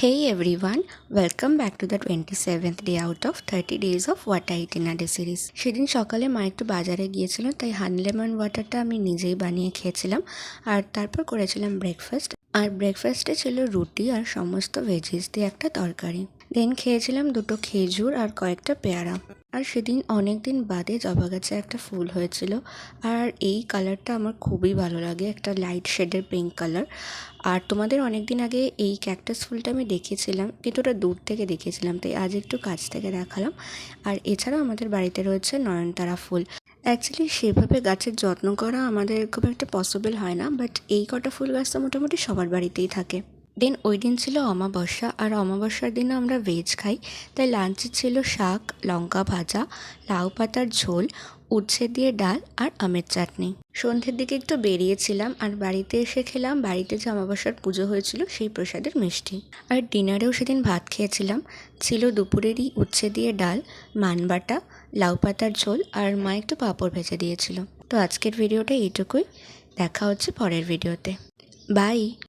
Hey everyone, welcome back to the 27th day out of 30 days of What I Eat in a Day series. সেদিন সকালে মা একটু বাজারে গিয়েছিল, তাই হানি লেমন ওয়াটারটা আমি নিজেই বানিয়ে খেয়েছিলাম। আর তারপর করেছিলাম ব্রেকফাস্ট। আর ব্রেকফাস্টে ছিল রুটি আর সমস্ত ভেজিস দিয়ে একটা তরকারি। দেন খেয়েছিলাম দুটো খেজুর আর কয়েকটা পেয়ারা। আর সেদিন অনেক দিন বাদে জবা গাছে একটা ফুল হয়েছিল, আর এই কালারটা আমার খুবই ভালো লাগে, একটা লাইট শেডের পিঙ্ক কালার। আর তোমাদের অনেক দিন আগে এই ক্যাকটাস ফুলটা আমি দেখেছিলাম, কিন্তু ওটা দূর থেকে দেখেছিলাম, তাই আজ একটু কাছ থেকে দেখালাম। আর এছাড়াও আমাদের বাড়িতে রয়েছে নয়নতারা ফুল। অ্যাকচুয়ালি সেভাবে গাছের যত্ন করা আমাদের খুব একটা পসিবল হয় না, বাট এই কটা ফুল গাছ তো মোটামুটি সবার বাড়িতেই থাকে। দেন ওই দিন ছিল অমাবস্যা, আর অমাবস্যার দিনে আমরা ভেজ খাই, তাই লাঞ্চে ছিল শাক, লঙ্কা ভাজা, লাউ পাতার ঝোল, উচ্ছে দিয়ে ডাল আর আমের চাটনি। সন্ধ্যের দিকে একটু বেরিয়েছিলাম, আর বাড়িতে এসে খেলাম বাড়িতে যে অমাবস্যার পুজো হয়েছিল সেই প্রসাদের মিষ্টি। আর ডিনারেও সেদিন ভাত খেয়েছিলাম। ছিল দুপুরেরই উচ্ছে দিয়ে ডাল, মানবাটা, লাউ পাতার ঝোল, আর মা একটু পাঁপড় ভেজে দিয়েছিল। তো আজকের ভিডিওটা এইটুকুই, দেখা হচ্ছে পরের ভিডিওতে। বাই।